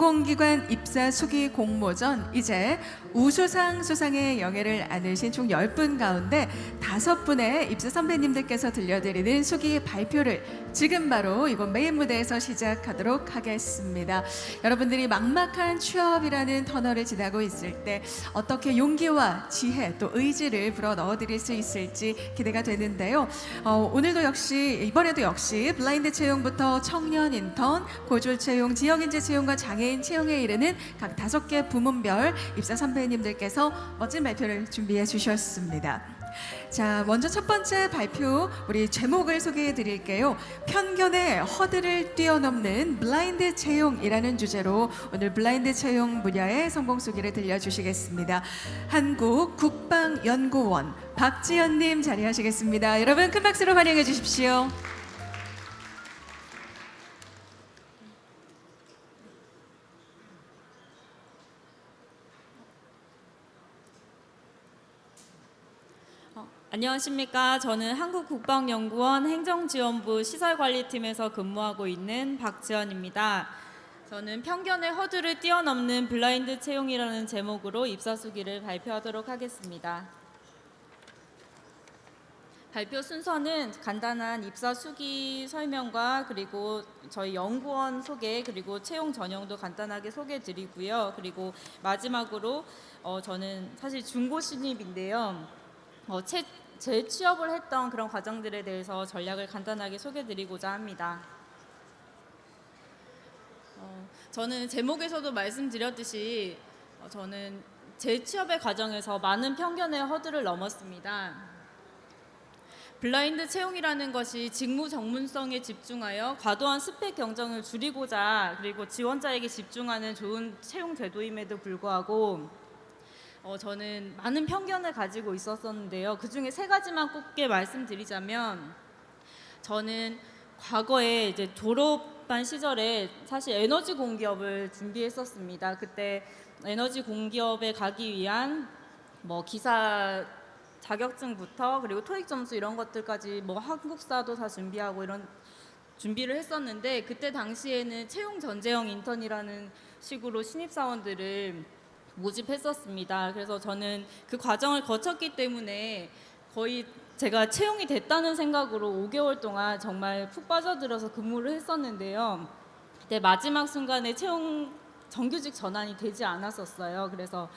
공공기관 입사 수기 공모전 이제 우수상 수상의 영예를 안으신 총 10분 가운데 5분의 입사 선배님들께서 들려드리는 수기 발표를 지금 바로 이곳 메인 무대에서 시작하도록 하겠습니다. 여러분들이 막막한 취업이라는 터널을 지나고 있을 때 어떻게 용기와 지혜 또 의지를 불어 넣어드릴 수 있을지 기대가 되는데요. 오늘도 역시 이번에도 역시 블라인드 채용부터 청년 인턴, 고졸 채용, 지역인재 채용과 장애인 채용에 이르는 각 5개 부문별 입사 선배님들께서 멋진 발표를 준비해 주셨습니다. 자, 먼저 첫 번째 발표 우리 제목을 소개해 드릴게요. 편견의 허들을 뛰어넘는 블라인드 채용이라는 주제로 오늘 블라인드 채용 분야의 성공 소개를 들려주시겠습니다. 한국국방연구원 박지연님 자리하시겠습니다. 여러분 큰 박수로 환영해 주십시오. 안녕하십니까. 저는 한국국방연구원 행정지원부 시설관리팀에서 근무하고 있는 박지연입니다. 저는 편견의 허들을 뛰어넘는 블라인드 채용이라는 제목으로 입사 수기를 발표하도록 하겠습니다. 발표 순서는 간단한 입사 수기 설명과 그리고 저희 연구원 소개 그리고 채용 전형도 간단하게 소개해 드리고요. 그리고 마지막으로 저는 사실 중고 신입인데요. 재취업을 했던 그런 과정들에 대해서 전략을 간단하게 소개드리고자 합니다. 저는 제목에서도 말씀드렸듯이 저는 재취업의 과정에서 많은 편견의 허들을 넘었습니다. 블라인드 채용이라는 것이 직무 전문성에 집중하여 과도한 스펙 경쟁을 줄이고자 그리고 지원자에게 집중하는 좋은 채용 제도임에도 불구하고 저는 많은 편견을 가지고 있었는데요. 그중에 3가지만 꼽게 말씀드리자면 저는 과거에 이제 졸업반 시절에 사실 에너지 공기업을 준비했었습니다. 그때 에너지 공기업에 가기 위한 기사 자격증부터 그리고 토익 점수 이런 것들까지 한국사도 다 준비하고 이런 준비를 했었는데 그때 당시에는 채용 전제형 인턴이라는 식으로 신입사원들을 모집했었습니다. 그래서 저는 그 과정을 거쳤기 때문에 거의 제가 채용이 됐다는 생각으로 5개월 동안 정말 푹 빠져들어서 근무를 했었는데요. 그때 마지막 순간에 채용 정규직 전환이 되지 않았었어요. 그래서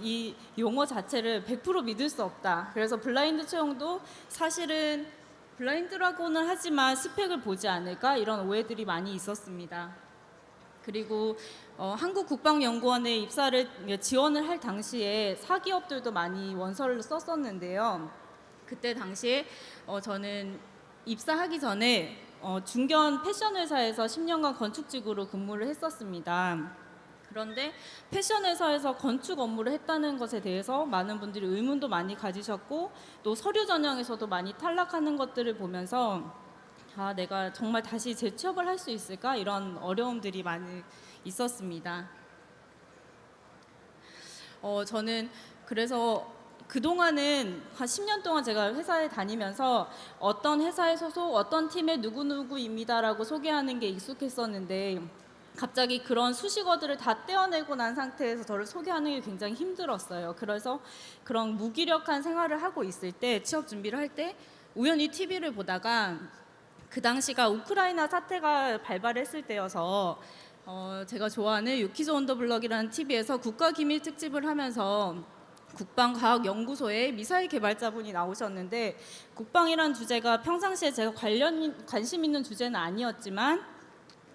이 용어 자체를 100% 믿을 수 없다. 그래서 블라인드 채용도 사실은 블라인드라고는 하지만 스펙을 보지 않을까 이런 오해들이 많이 있었습니다. 그리고 한국국방연구원에 입사를 지원을 할 당시에 사기업들도 많이 원서를 썼었는데요. 그때 당시에 저는 입사하기 전에 중견 패션 회사에서 10년간 건축직으로 근무를 했었습니다. 그런데 패션 회사에서 건축 업무를 했다는 것에 대해서 많은 분들이 의문도 많이 가지셨고 또 서류 전형에서도 많이 탈락하는 것들을 보면서 내가 정말 다시 재취업을 할 수 있을까? 이런 어려움들이 많이 있었습니다. 저는 그래서 그동안은 한 10년 동안 제가 회사에 다니면서 어떤 회사의 소속, 어떤 팀의 누구누구입니다라고 소개하는 게 익숙했었는데 갑자기 그런 수식어들을 다 떼어내고 난 상태에서 저를 소개하는 게 굉장히 힘들었어요. 그래서 그런 무기력한 생활을 하고 있을 때 취업 준비를 할 때 우연히 TV를 보다가 그 당시가 우크라이나 사태가 발발했을 때여서 제가 좋아하는 유키즈 온 더 블럭이라는 TV에서 국가기밀 특집을 하면서 국방과학연구소의 미사일 개발자분이 나오셨는데 국방이란 주제가 평상시에 제가 관심 있는 주제는 아니었지만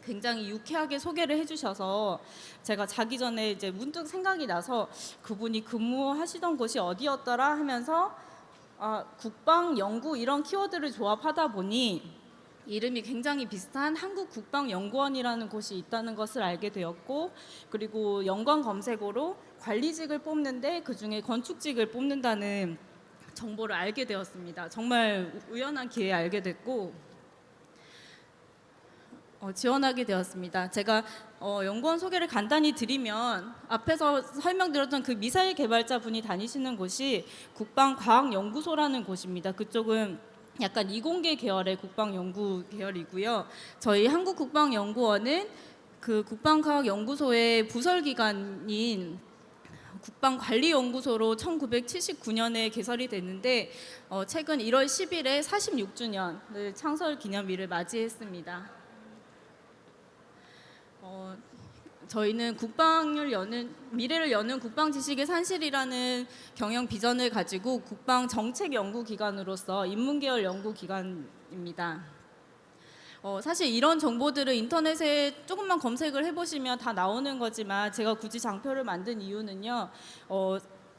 굉장히 유쾌하게 소개를 해주셔서 제가 자기 전에 이제 문득 생각이 나서 그분이 근무하시던 곳이 어디였더라 하면서 국방연구 이런 키워드를 조합하다 보니 이름이 굉장히 비슷한 한국국방연구원이라는 곳이 있다는 것을 알게 되었고 그리고 연관 검색어로 관리직을 뽑는데 그중에 건축직을 뽑는다는 정보를 알게 되었습니다. 정말 우연한 기회에 알게 됐고 지원하게 되었습니다. 제가 연구원 소개를 간단히 드리면 앞에서 설명드렸던 그 미사일 개발자 분이 다니시는 곳이 국방과학연구소라는 곳입니다. 그쪽은 약간 이공계 계열의 국방연구 계열이고요. 저희 한국국방연구원은 그 국방과학연구소의 부설기관인 국방관리연구소로 1979년에 개설이 됐는데 최근 1월 10일에 46주년을 창설 기념일을 맞이했습니다. 저희는 미래를 여는 국방 지식의 산실이라는 경영 비전을 가지고 국방 정책 연구 기관으로서 인문계열 연구 기관입니다. 사실 이런 정보들을 인터넷에 조금만 검색을 해보시면 다 나오는 거지만 제가 굳이 장표를 만든 이유는요.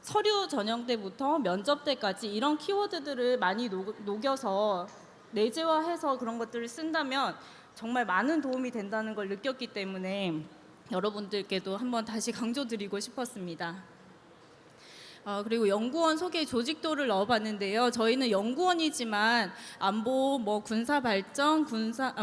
서류 전형 때부터 면접 때까지 이런 키워드들을 많이 녹여서 내재화해서 그런 것들을 쓴다면 정말 많은 도움이 된다는 걸 느꼈기 때문에 여러분들께도 한번 다시 강조드리고 싶었습니다. 그리고 연구원 소개 조직도를 넣어봤는데요. 저희는 연구원이지만 안보, 군사 발전,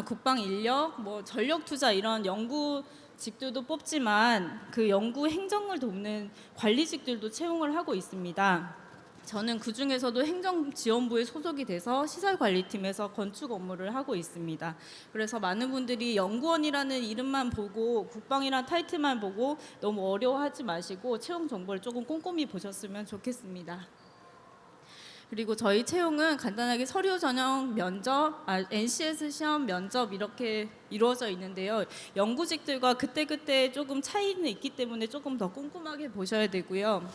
국방 인력, 전력 투자 이런 연구직들도 뽑지만 그 연구 행정을 돕는 관리직들도 채용을 하고 있습니다. 저는 그 중에서도 행정지원부에 소속이 돼서 시설관리팀에서 건축 업무를 하고 있습니다. 그래서 많은 분들이 연구원이라는 이름만 보고 국방이라는 타이틀만 보고 너무 어려워하지 마시고 채용 정보를 조금 꼼꼼히 보셨으면 좋겠습니다. 그리고 저희 채용은 간단하게 서류 전형 면접, NCS 시험 면접 이렇게 이루어져 있는데요. 연구직들과 그때그때 조금 차이는 있기 때문에 조금 더 꼼꼼하게 보셔야 되고요.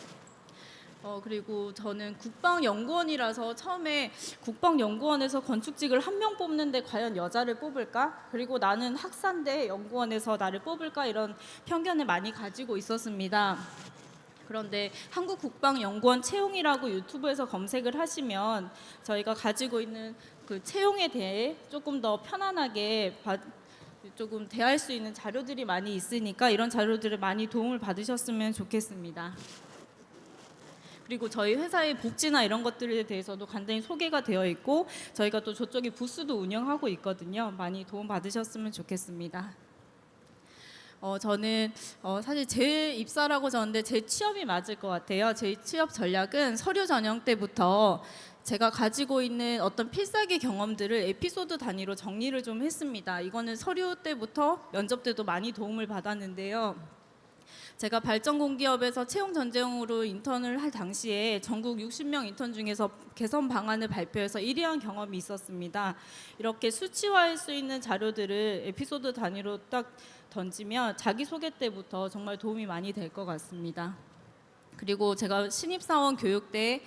그리고 저는 국방연구원이라서 처음에 국방연구원에서 건축직을 한 명 뽑는데 과연 여자를 뽑을까? 그리고 나는 학사인데 연구원에서 나를 뽑을까? 이런 편견을 많이 가지고 있었습니다. 그런데 한국국방연구원 채용이라고 유튜브에서 검색을 하시면 저희가 가지고 있는 그 채용에 대해 조금 더 편안하게 조금 대할 수 있는 자료들이 많이 있으니까 이런 자료들을 많이 도움을 받으셨으면 좋겠습니다. 그리고 저희 회사의 복지나 이런 것들에 대해서도 간단히 소개가 되어 있고 저희가 또 저쪽에 부스도 운영하고 있거든요. 많이 도움 받으셨으면 좋겠습니다. 저는 사실 제 입사라고 적었는데 제 취업이 맞을 것 같아요. 제 취업 전략은 서류 전형 때부터 제가 가지고 있는 어떤 필살기 경험들을 에피소드 단위로 정리를 좀 했습니다. 이거는 서류 때부터 면접 때도 많이 도움을 받았는데요. 제가 발전공기업에서 채용 전쟁으로 인턴을 할 당시에 전국 60명 인턴 중에서 개선 방안을 발표해서 1위한 경험이 있었습니다. 이렇게 수치화할 수 있는 자료들을 에피소드 단위로 딱 던지면 자기소개 때부터 정말 도움이 많이 될 것 같습니다. 그리고 제가 신입사원 교육 때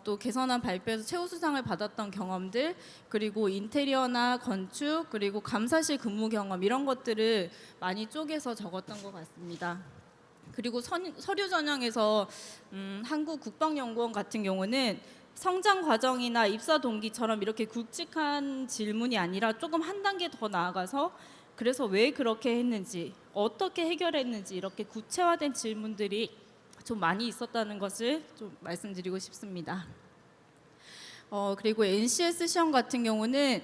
또 개선안 발표에서 최우수상을 받았던 경험들, 그리고 인테리어나 건축, 그리고 감사실 근무 경험 이런 것들을 많이 쪼개서 적었던 것 같습니다. 그리고 서류 전형에서 한국국방연구원 같은 경우는 성장 과정이나 입사 동기처럼 이렇게 굵직한 질문이 아니라 조금 한 단계 더 나아가서 그래서 왜 그렇게 했는지, 어떻게 해결했는지 이렇게 구체화된 질문들이 좀 많이 있었다는 것을 좀 말씀드리고 싶습니다. 그리고 NCS 시험 같은 경우는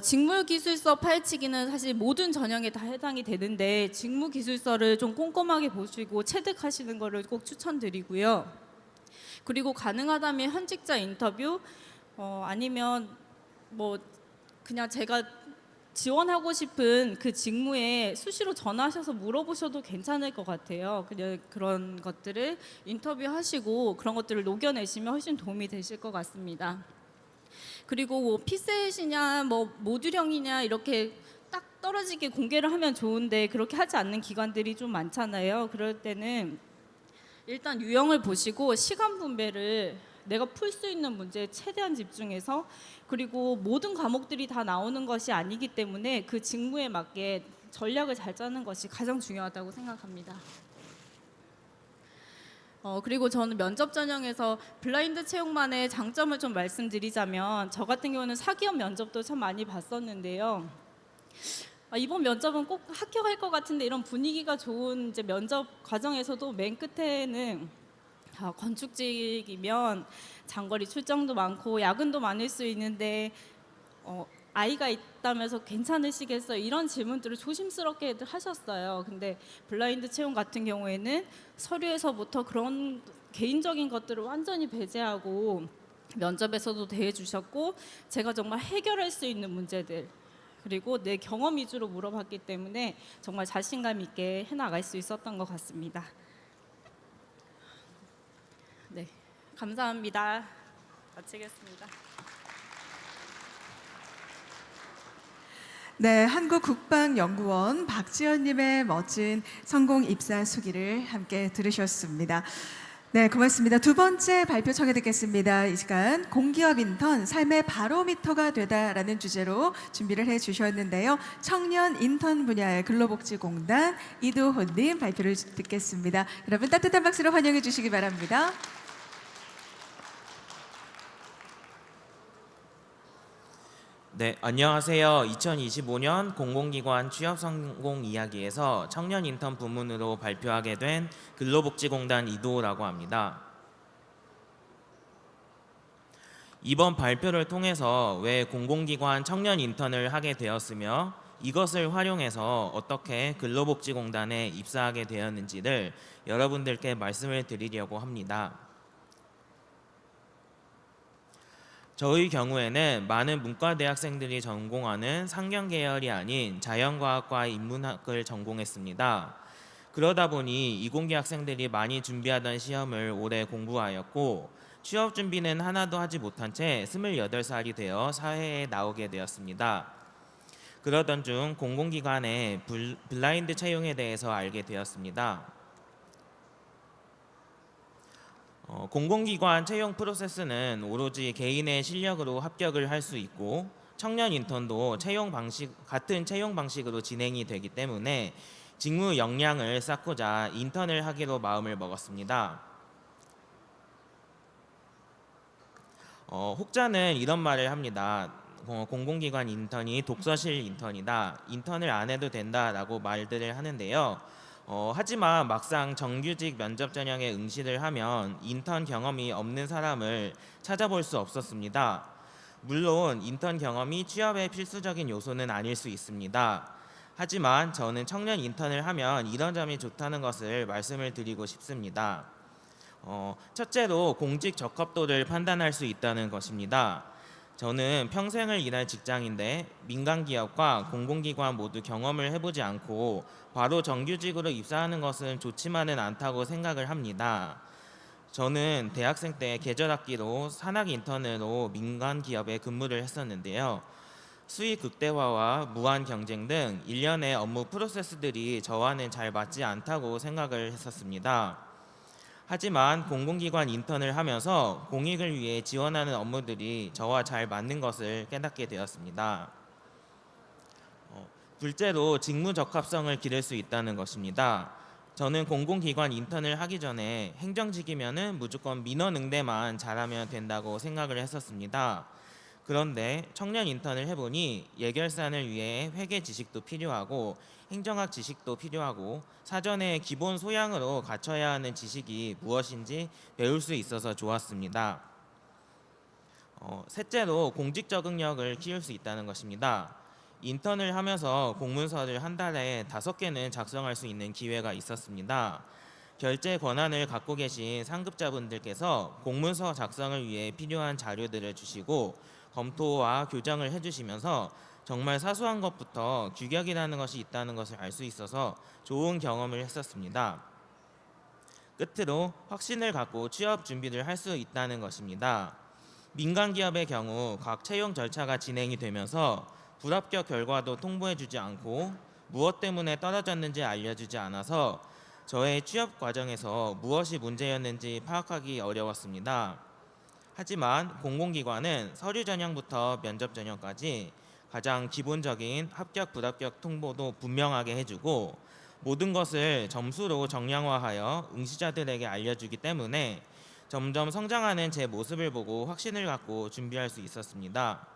직무기술서 파헤치기는 사실 모든 전형에 다 해당이 되는데 직무기술서를 좀 꼼꼼하게 보시고 체득하시는 것을 꼭 추천드리고요. 그리고 가능하다면 현직자 인터뷰 아니면 그냥 제가 지원하고 싶은 그 직무에 수시로 전화하셔서 물어보셔도 괜찮을 것 같아요. 그냥 그런 것들을 인터뷰하시고 그런 것들을 녹여내시면 훨씬 도움이 되실 것 같습니다. 그리고 피셋이냐 모듈형이냐 이렇게 딱 떨어지게 공개를 하면 좋은데 그렇게 하지 않는 기관들이 좀 많잖아요. 그럴 때는 일단 유형을 보시고 시간 분배를 내가 풀 수 있는 문제에 최대한 집중해서, 그리고 모든 과목들이 다 나오는 것이 아니기 때문에 그 직무에 맞게 전략을 잘 짜는 것이 가장 중요하다고 생각합니다. 그리고 저는 면접 전형에서 블라인드 채용만의 장점을 좀 말씀드리자면 저 같은 경우는 사기업 면접도 참 많이 봤었는데요. 이번 면접은 꼭 합격할 것 같은데 이런 분위기가 좋은 이제 면접 과정에서도 맨 끝에는 건축직이면 장거리 출장도 많고 야근도 많을 수 있는데 아이가 있다면서 괜찮으시겠어요? 이런 질문들을 조심스럽게 하셨어요. 근데 블라인드 채용 같은 경우에는 서류에서부터 그런 개인적인 것들을 완전히 배제하고 면접에서도 대해주셨고 제가 정말 해결할 수 있는 문제들, 그리고 내 경험 위주로 물어봤기 때문에 정말 자신감 있게 해나갈 수 있었던 것 같습니다. 네, 감사합니다. 마치겠습니다. 네, 한국국방연구원 박지연님의 멋진 성공 입사 수기를 함께 들으셨습니다. 네, 고맙습니다. 두 번째 발표 청해 듣겠습니다. 이 시간 공기업 인턴 삶의 바로미터가 되다라는 주제로 준비를 해 주셨는데요. 청년 인턴 분야의 근로복지공단 이두호님 발표를 듣겠습니다. 여러분 따뜻한 박수로 환영해 주시기 바랍니다. 네, 안녕하세요. 2025년 공공기관 취업 성공 이야기에서 청년 인턴 부문으로 발표하게 된 근로복지공단 이도호라고 합니다. 이번 발표를 통해서 왜 공공기관 청년 인턴을 하게 되었으며 이것을 활용해서 어떻게 근로복지공단에 입사하게 되었는지를 여러분들께 말씀을 드리려고 합니다. 저희 경우에는 많은 문과 대학생들이 전공하는 상경 계열이 아닌 자연과학과 인문학을 전공했습니다. 그러다 보니 이공계 학생들이 많이 준비하던 시험을 오래 공부하였고 취업 준비는 하나도 하지 못한 채 28살이 되어 사회에 나오게 되었습니다. 그러던 중 공공기관의 블라인드 채용에 대해서 알게 되었습니다. 공공기관 채용 프로세스는 오로지 개인의 실력으로 합격을 할 수 있고 청년 인턴도 같은 채용 방식으로 진행이 되기 때문에 직무 역량을 쌓고자 인턴을 하기로 마음을 먹었습니다. 혹자는 이런 말을 합니다. 공공기관 인턴이 독서실 인턴이다. 인턴을 안 해도 된다라고 말들을 하는데요. 하지만 막상 정규직 면접 전형에 응시를 하면 인턴 경험이 없는 사람을 찾아볼 수 없었습니다. 물론 인턴 경험이 취업의 필수적인 요소는 아닐 수 있습니다. 하지만 저는 청년 인턴을 하면 이런 점이 좋다는 것을 말씀을 드리고 싶습니다. 첫째로 공직 적합도를 판단할 수 있다는 것입니다. 저는 평생을 일할 직장인데 민간 기업과 공공기관 모두 경험을 해보지 않고 바로 정규직으로 입사하는 것은 좋지만은 않다고 생각을 합니다. 저는 대학생 때 계절학기로 산학 인턴으로 민간 기업에 근무를 했었는데요. 수익 극대화와 무한 경쟁 등 일련의 업무 프로세스들이 저와는 잘 맞지 않다고 생각을 했었습니다. 하지만 공공기관 인턴을 하면서 공익을 위해 지원하는 업무들이 저와 잘 맞는 것을 깨닫게 되었습니다. 둘째로 직무 적합성을 기를 수 있다는 것입니다. 저는 공공기관 인턴을 하기 전에 행정직이면은 무조건 민원응대만 잘하면 된다고 생각을 했었습니다. 그런데 청년 인턴을 해보니 예결산을 위해 회계 지식도 필요하고 행정학 지식도 필요하고 사전에 기본 소양으로 갖춰야 하는 지식이 무엇인지 배울 수 있어서 좋았습니다. 셋째로 공직 적응력을 키울 수 있다는 것입니다. 인턴을 하면서 공문서를 한 달에 5개는 작성할 수 있는 기회가 있었습니다. 결제 권한을 갖고 계신 상급자분들께서 공문서 작성을 위해 필요한 자료들을 주시고 검토와 교정을 해주시면서 정말 사소한 것부터 규격이라는 것이 있다는 것을 알 수 있어서 좋은 경험을 했었습니다. 끝으로 확신을 갖고 취업 준비를 할 수 있다는 것입니다. 민간 기업의 경우 각 채용 절차가 진행이 되면서 불합격 결과도 통보해주지 않고 무엇 때문에 떨어졌는지 알려주지 않아서 저의 취업 과정에서 무엇이 문제였는지 파악하기 어려웠습니다. 하지만 공공기관은 서류 전형부터 면접 전형까지 가장 기본적인 합격 불합격 통보도 분명하게 해주고 모든 것을 점수로 정량화하여 응시자들에게 알려주기 때문에 점점 성장하는 제 모습을 보고 확신을 갖고 준비할 수 있었습니다.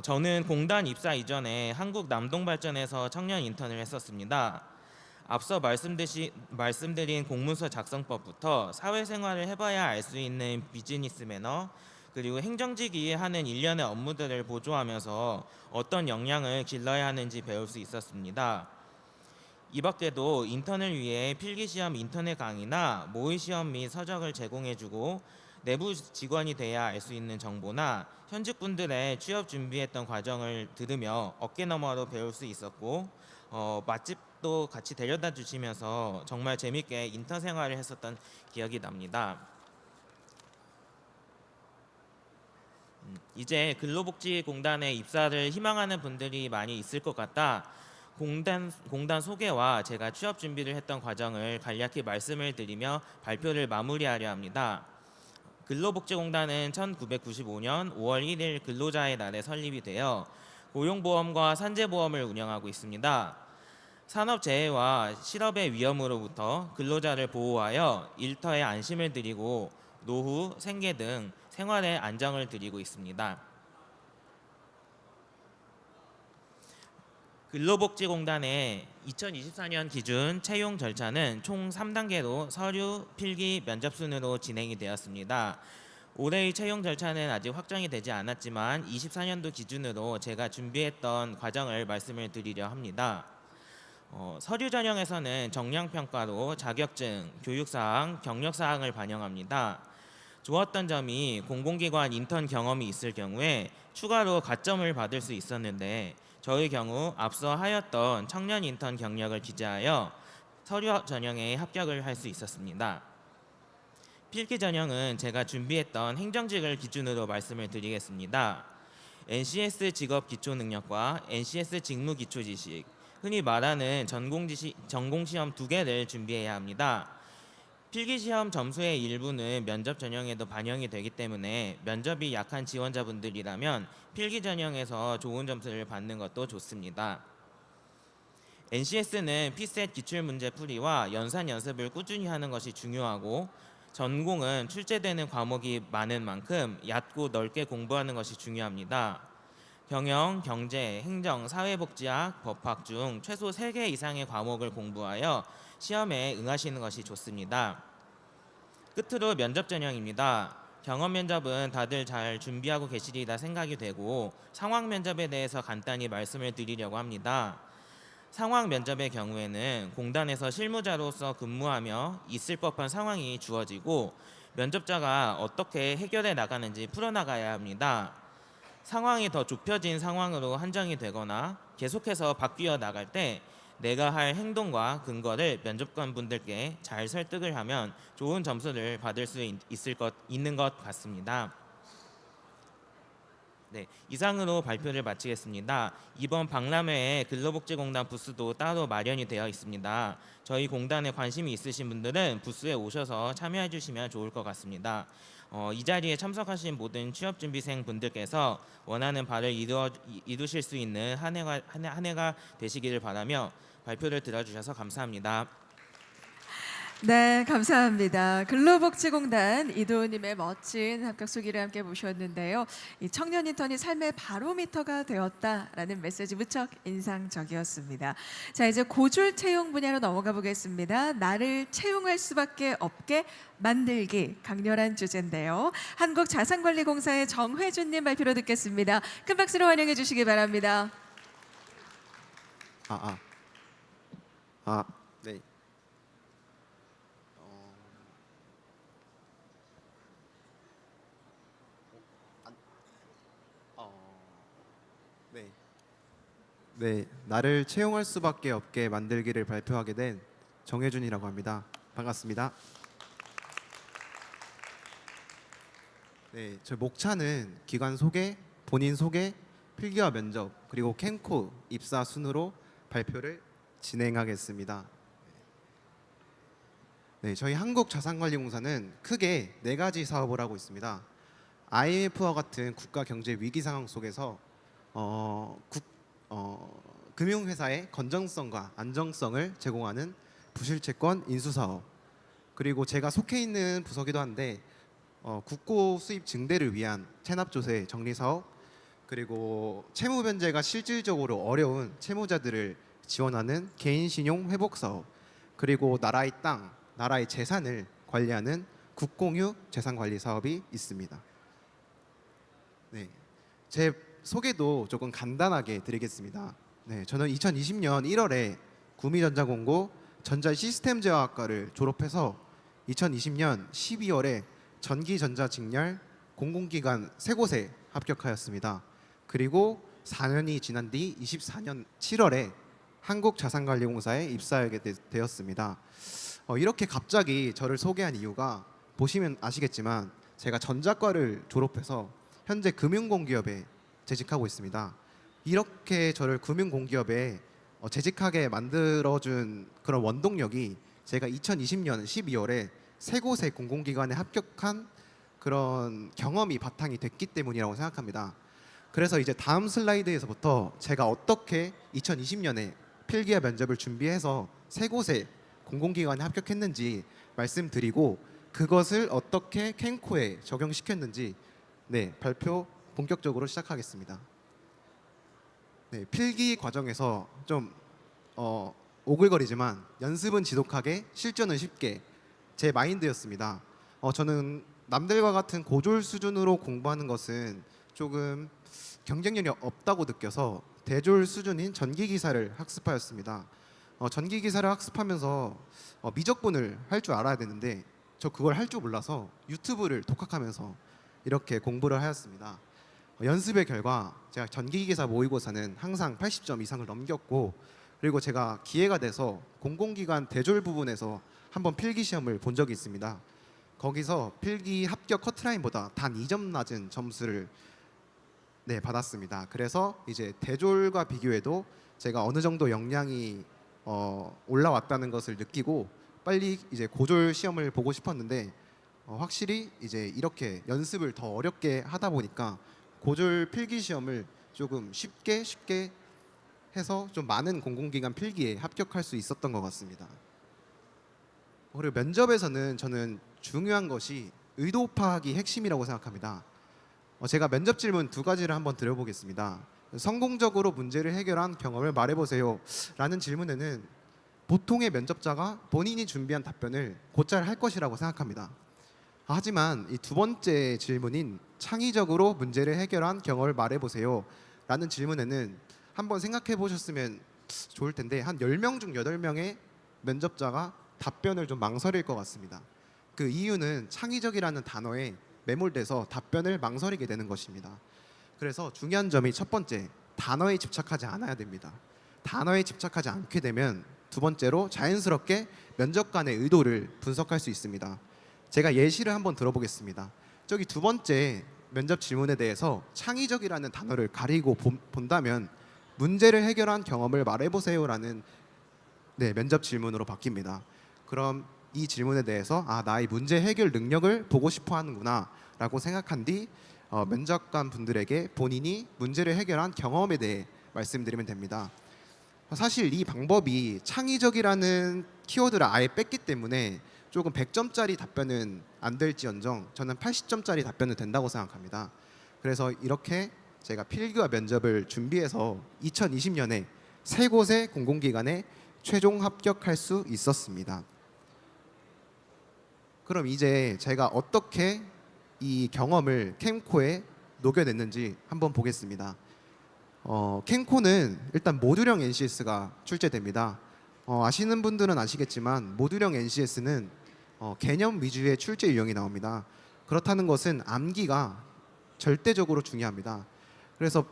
저는 공단 입사 이전에 한국 남동발전에서 청년 인턴을 했었습니다. 앞서 말씀드린 공문서 작성법부터 사회생활을 해봐야 알 수 있는 비즈니스 매너 그리고 행정직이 하는 일련의 업무들을 보조하면서 어떤 역량을 길러야 하는지 배울 수 있었습니다. 이 밖에도 인턴을 위해 필기시험 인터넷 강의나 모의시험 및 서적을 제공해주고 내부 직원이 돼야 알 수 있는 정보나 현직 분들의 취업 준비했던 과정을 들으며 어깨너머로 배울 수 있었고 맛집도 같이 데려다 주시면서 정말 재밌게 인턴 생활을 했었던 기억이 납니다. 이제 근로복지공단에 입사를 희망하는 분들이 많이 있을 것 같다. 공단 소개와 제가 취업 준비를 했던 과정을 간략히 말씀을 드리며 발표를 마무리하려 합니다. 근로복지공단은 1995년 5월 1일 근로자의 날에 설립이 되어 고용보험과 산재보험을 운영하고 있습니다. 산업재해와 실업의 위험으로부터 근로자를 보호하여 일터에 안심을 드리고 노후, 생계 등 생활에 안정을 드리고 있습니다. 근로복지공단의 2024년 기준 채용 절차는 총 3단계로 서류, 필기, 면접 순으로 진행이 되었습니다. 올해의 채용 절차는 아직 확정이 되지 않았지만 24년도 기준으로 제가 준비했던 과정을 말씀을 드리려 합니다. 서류 전형에서는 정량평가로 자격증, 교육사항, 경력사항을 반영합니다. 좋았던 점이 공공기관 인턴 경험이 있을 경우에 추가로 가점을 받을 수 있었는데 저의 경우 앞서 하였던 청년 인턴 경력을 기재하여 서류 전형에 합격을 할 수 있었습니다. 필기 전형은 제가 준비했던 행정직을 기준으로 말씀을 드리겠습니다. NCS 직업 기초 능력과 NCS 직무 기초 지식, 흔히 말하는 전공 시험 2개를 준비해야 합니다. 필기 시험 점수의 일부는 면접 전형에도 반영이 되기 때문에 면접이 약한 지원자분들이라면 필기 전형에서 좋은 점수를 받는 것도 좋습니다. NCS는 피셋 기출문제 풀이와 연산 연습을 꾸준히 하는 것이 중요하고 전공은 출제되는 과목이 많은 만큼 얕고 넓게 공부하는 것이 중요합니다. 경영, 경제, 행정, 사회복지학, 법학 중 최소 3개 이상의 과목을 공부하여 시험에 응하시는 것이 좋습니다. 끝으로 면접 전형입니다. 경험 면접은 다들 잘 준비하고 계시리라 생각이 되고 상황 면접에 대해서 간단히 말씀을 드리려고 합니다. 상황 면접의 경우에는 공단에서 실무자로서 근무하며 있을 법한 상황이 주어지고 면접자가 어떻게 해결해 나가는지 풀어나가야 합니다. 상황이 더 좁혀진 상황으로 한정이 되거나 계속해서 바뀌어 나갈 때 내가 할 행동과 근거를 면접관 분들께 잘 설득을 하면 좋은 점수를 받을 수 있는 것 같습니다. 네, 이상으로 발표를 마치겠습니다. 이번 박람회에 근로복지공단 부스도 따로 마련이 되어 있습니다. 저희 공단에 관심이 있으신 분들은 부스에 오셔서 참여해 주시면 좋을 것 같습니다. 이 자리에 참석하신 모든 취업준비생 분들께서 원하는 바를 이루실 수 있는 한 해가 되시기를 바라며 발표를 들어주셔서 감사합니다. 네, 감사합니다. 근로복지공단 이도우님의 멋진 합격 소기를 함께 보셨는데요. 이 청년 인턴이 삶의 바로미터가 되었다라는 메시지 무척 인상적이었습니다. 자, 이제 고졸 채용 분야로 넘어가 보겠습니다. 나를 채용할 수밖에 없게 만들기, 강렬한 주제인데요. 한국자산관리공사의 정회준님 발표로 듣겠습니다. 큰 박수로 환영해 주시기 바랍니다. 네. 네, 나를 채용할 수밖에 없게 만들기를 발표하게 된 정혜준이라고 합니다. 반갑습니다. 네, 저 목차는 기관 소개, 본인 소개, 필기와 면접, 그리고 캠코 입사 순으로 발표를 진행하겠습니다. 네, 저희 한국자산관리공사는 크게 4가지 사업을 하고 있습니다. IMF와 같은 국가 경제 위기 상황 속에서 금융회사의 건전성과 안정성을 제공하는 부실채권 인수 사업, 그리고 제가 속해 있는 부서기도 한데 국고 수입 증대를 위한 체납조세 정리 사업, 그리고 채무 변제가 실질적으로 어려운 채무자들을 지원하는 개인 신용 회복 사업, 그리고 나라의 땅, 나라의 재산을 관리하는 국공유 재산 관리 사업이 있습니다. 네, 제 소개도 조금 간단하게 드리겠습니다. 네, 저는 2020년 1월에 구미전자공고 전자시스템제어학과를 졸업해서 2020년 12월에 전기전자 직렬 공공기관 세 곳에 합격하였습니다. 그리고 4년이 지난 뒤 24년 7월에 한국자산관리공사에 입사하게 되었습니다. 이렇게 갑자기 저를 소개한 이유가 보시면 아시겠지만 제가 전자과를 졸업해서 현재 금융공기업에 재직하고 있습니다. 이렇게 저를 금융공기업에 재직하게 만들어준 그런 원동력이 제가 2020년 12월에 세 곳의 공공기관에 합격한 그런 경험이 바탕이 됐기 때문이라고 생각합니다. 그래서 이제 다음 슬라이드에서부터 제가 어떻게 2020년에 필기와 면접을 준비해서 세 곳의 공공기관에 합격했는지 말씀드리고 그것을 어떻게 캔코에 적용시켰는지 발표 본격적으로 시작하겠습니다. 필기 과정에서 좀 오글거리지만 연습은 지독하게 실전은 쉽게 제 마인드였습니다. 저는 남들과 같은 고졸 수준으로 공부하는 것은 조금 경쟁력이 없다고 느껴서 대졸 수준인 전기기사를 학습하였습니다. 전기기사를 학습하면서 미적분을 할 줄 알아야 되는데 저 그걸 할 줄 몰라서 유튜브를 독학하면서 이렇게 공부를 하였습니다. 연습의 결과 제가 전기기사 모의고사는 항상 80점 이상을 넘겼고 그리고 제가 기회가 돼서 공공기관 대졸 부분에서 한번 필기 시험을 본 적이 있습니다. 거기서 필기 합격 커트라인보다 단 2점 낮은 점수를 받았습니다. 그래서 이제 대졸과 비교해도 제가 어느 정도 역량이 올라왔다는 것을 느끼고 빨리 이제 고졸 시험을 보고 싶었는데 확실히 이제 이렇게 연습을 더 어렵게 하다 보니까 고졸 필기 시험을 조금 쉽게 해서 좀 많은 공공기관 필기에 합격할 수 있었던 것 같습니다. 그리고 면접에서는 저는 중요한 것이 의도 파악이 핵심이라고 생각합니다. 제가 면접 질문 두 가지를 한번 드려보겠습니다. 성공적으로 문제를 해결한 경험을 말해보세요 라는 질문에는 보통의 면접자가 본인이 준비한 답변을 곧잘 할 것이라고 생각합니다. 하지만 이 두 번째 질문인 창의적으로 문제를 해결한 경험을 말해보세요 라는 질문에는 한번 생각해 보셨으면 좋을 텐데 한 10명 중 8명의 면접자가 답변을 좀 망설일 것 같습니다. 그 이유는 창의적이라는 단어에 매몰돼서 답변을 망설이게 되는 것입니다. 그래서 중요한 점이 첫 번째, 단어에 집착하지 않아야 됩니다. 단어에 집착하지 않게 되면 두 번째로 자연스럽게 면접관의 의도를 분석할 수 있습니다. 제가 예시를 한번 들어보겠습니다. 저기 두 번째 면접 질문에 대해서 창의적이라는 단어를 가리고 본다면 문제를 해결한 경험을 말해보세요라는 면접 질문으로 바뀝니다. 그럼 이 질문에 대해서 나의 문제 해결 능력을 보고 싶어 하는구나 라고 생각한 뒤 면접관 분들에게 본인이 문제를 해결한 경험에 대해 말씀드리면 됩니다. 사실 이 방법이 창의적이라는 키워드를 아예 뺐기 때문에 조금 100점짜리 답변은 안 될지언정 저는 80점짜리 답변은 된다고 생각합니다. 그래서 이렇게 제가 필기와 면접을 준비해서 2020년에 세 곳의 공공기관에 최종 합격할 수 있었습니다. 그럼 이제 제가 어떻게 이 경험을 캠코에 녹여냈는지 한번 보겠습니다. 캠코는 일단 모듈형 NCS가 출제됩니다. 아시는 분들은 아시겠지만 모듈형 NCS는 개념 위주의 출제 유형이 나옵니다. 그렇다는 것은 암기가 절대적으로 중요합니다. 그래서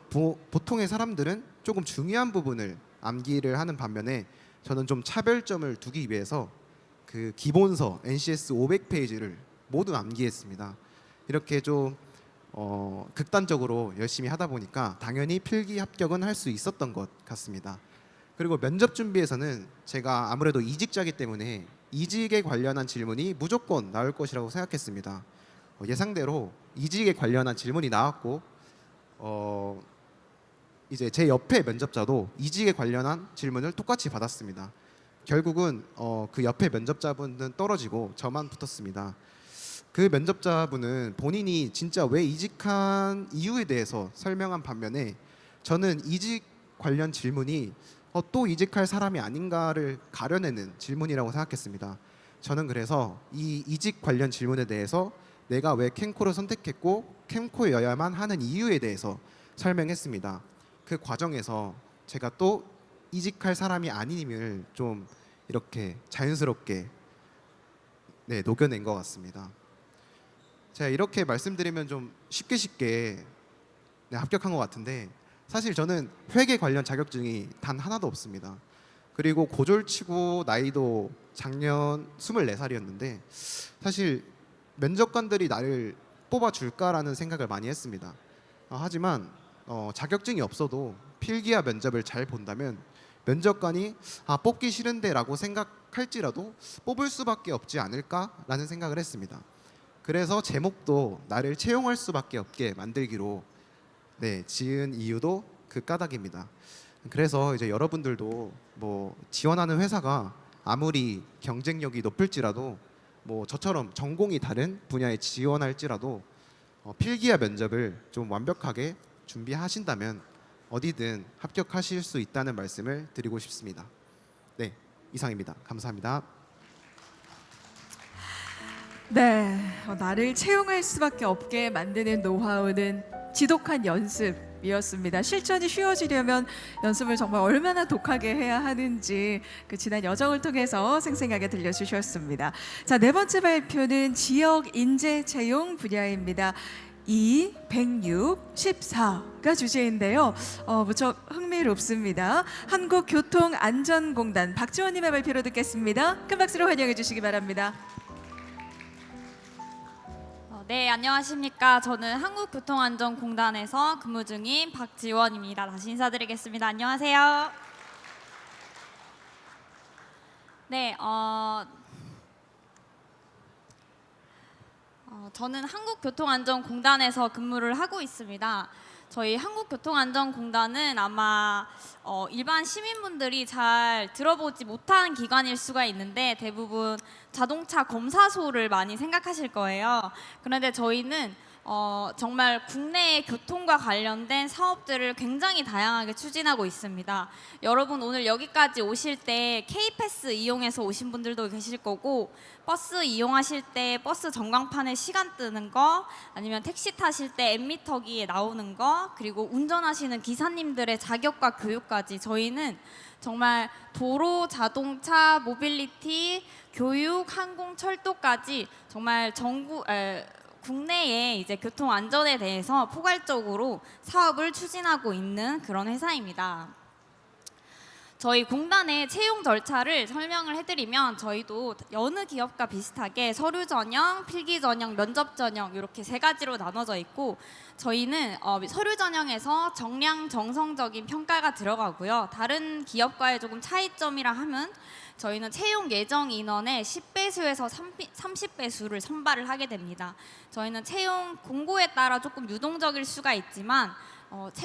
보통의 사람들은 조금 중요한 부분을 암기를 하는 반면에 저는 좀 차별점을 두기 위해서 그 기본서 NCS 500페이지를 모두 암기했습니다. 이렇게 좀 극단적으로 열심히 하다 보니까 당연히 필기 합격은 할 수 있었던 것 같습니다. 그리고 면접 준비에서는 제가 아무래도 이직자이기 때문에 이직에 관련한 질문이 무조건 나올 것이라고 생각했습니다. 예상대로 이직에 관련한 질문이 나왔고 이제 제 옆에 면접자도 이직에 관련한 질문을 똑같이 받았습니다. 결국은 그 옆에 면접자분은 떨어지고 저만 붙었습니다. 그 면접자분은 본인이 진짜 왜 이직한 이유에 대해서 설명한 반면에 저는 이직 관련 질문이 또 이직할 사람이 아닌가를 가려내는 질문이라고 생각했습니다. 저는 그래서 이 이직 관련 질문에 대해서 내가 왜 캠코를 선택했고 캠코여야만 하는 이유에 대해서 설명했습니다. 그 과정에서 제가 또 이직할 사람이 아님을 좀 이렇게 자연스럽게 녹여낸 것 같습니다. 제가 이렇게 말씀드리면 좀 쉽게 네, 합격한 것 같은데 사실 저는 회계 관련 자격증이 단 하나도 없습니다. 그리고 고졸치고 나이도 작년 24살이었는데 사실 면접관들이 나를 뽑아줄까라는 생각을 많이 했습니다. 하지만 자격증이 없어도 필기와 면접을 잘 본다면 면접관이 뽑기 싫은데라고 생각할지라도 뽑을 수밖에 없지 않을까라는 생각을 했습니다. 그래서 제목도 나를 채용할 수밖에 없게 만들기로 네, 지은 이유도 그 까닭입니다. 그래서 이제 여러분들도 뭐 지원하는 회사가 아무리 경쟁력이 높을지라도 뭐 저처럼 전공이 다른 분야에 지원할지라도 필기와 면접을 좀 완벽하게 준비하신다면 어디든 합격하실 수 있다는 말씀을 드리고 싶습니다. 네, 이상입니다. 감사합니다. 네, 나를 채용할 수밖에 없게 만드는 노하우는 지독한 연습이었습니다. 실전이 쉬워지려면 연습을 정말 얼마나 독하게 해야 하는지 그 지난 여정을 통해서 생생하게 들려주셨습니다. 자, 네 번째 발표는 지역 인재 채용 분야입니다. 2, 106, 14가 주제인데요. 무척 흥미롭습니다. 한국교통안전공단 박지원님의 발표로 듣겠습니다. 큰 박수로 환영해 주시기 바랍니다. 네, 안녕하십니까. 저는 한국교통안전공단에서 근무 중인 박지원입니다. 다시 인사드리겠습니다. 안녕하세요. 네, 저는 한국교통안전공단에서 근무를 하고 있습니다. 저희 한국교통안전공단은 아마 일반 시민분들이 잘 들어보지 못한 기관일 수가 있는데 대부분 자동차 검사소를 많이 생각하실 거예요. 그런데 저희는 정말 국내의 교통과 관련된 사업들을 굉장히 다양하게 추진하고 있습니다. 여러분 오늘 여기까지 오실 때 K패스 이용해서 오신 분들도 계실 거고 버스 이용하실 때 버스 전광판에 시간 뜨는 거 아니면 택시 타실 때 앱미터기에 나오는 거 그리고 운전하시는 기사님들의 자격과 교육까지 저희는 정말 도로, 자동차, 모빌리티, 교육, 항공, 철도까지 정말 국내의 이제 교통 안전에 대해서 포괄적으로 사업을 추진하고 있는 그런 회사입니다. 저희 공단의 채용 절차를 설명을 해드리면 저희도 여느 기업과 비슷하게 서류 전형, 필기 전형, 면접 전형 이렇게 세 가지로 나눠져 있고 저희는 서류 전형에서 정량 정성적인 평가가 들어가고요. 다른 기업과의 조금 차이점이라 하면 저희는 채용 예정 인원의 10배수에서 30배수를 선발을 하게 됩니다. 저희는 채용 공고에 따라 조금 유동적일 수가 있지만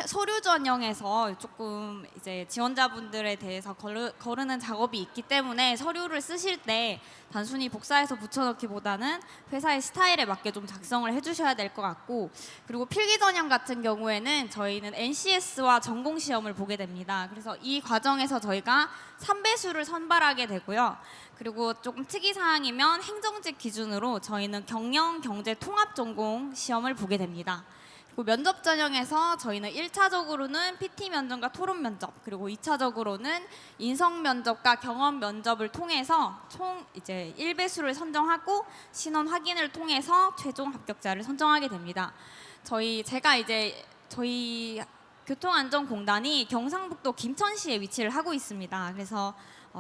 서류 전형에서 조금 이제 지원자분들에 대해서 거르는 작업이 있기 때문에 서류를 쓰실 때 단순히 복사해서 붙여넣기보다는 회사의 스타일에 맞게 좀 작성을 해주셔야 될 것 같고 그리고 필기 전형 같은 경우에는 저희는 NCS와 전공 시험을 보게 됩니다. 그래서 이 과정에서 저희가 3배수를 선발하게 되고요. 그리고 조금 특이사항이면 행정직 기준으로 저희는 경영, 경제, 통합 전공 시험을 보게 됩니다. 그리고 면접 전형에서 저희는 1차적으로는 PT 면접과 토론 면접 그리고 2차적으로는 인성 면접과 경험 면접을 통해서 총 이제 1배수를 선정하고 신원 확인을 통해서 최종 합격자를 선정하게 됩니다. 제가 이제 저희 교통안전공단이 경상북도 김천시에 위치를 하고 있습니다. 그래서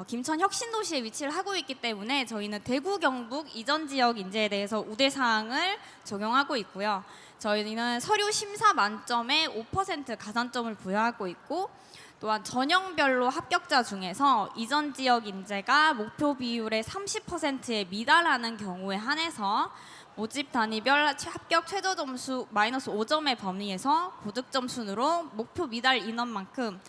김천 혁신도시에 위치를 하고 있기 때문에 저희는 대구, 경북 이전 지역 인재에 대해서 우대사항을 적용하고 있고요. 저희는 서류 심사 만점에 5% 가산점을 부여하고 있고 또한 전형별로 합격자 중에서 이전 지역 인재가 목표 비율의 30%에 미달하는 경우에 한해서 모집 단위별 합격 최저 점수 마이너스 5점의 범위에서 고득점 순으로 목표 미달 인원만큼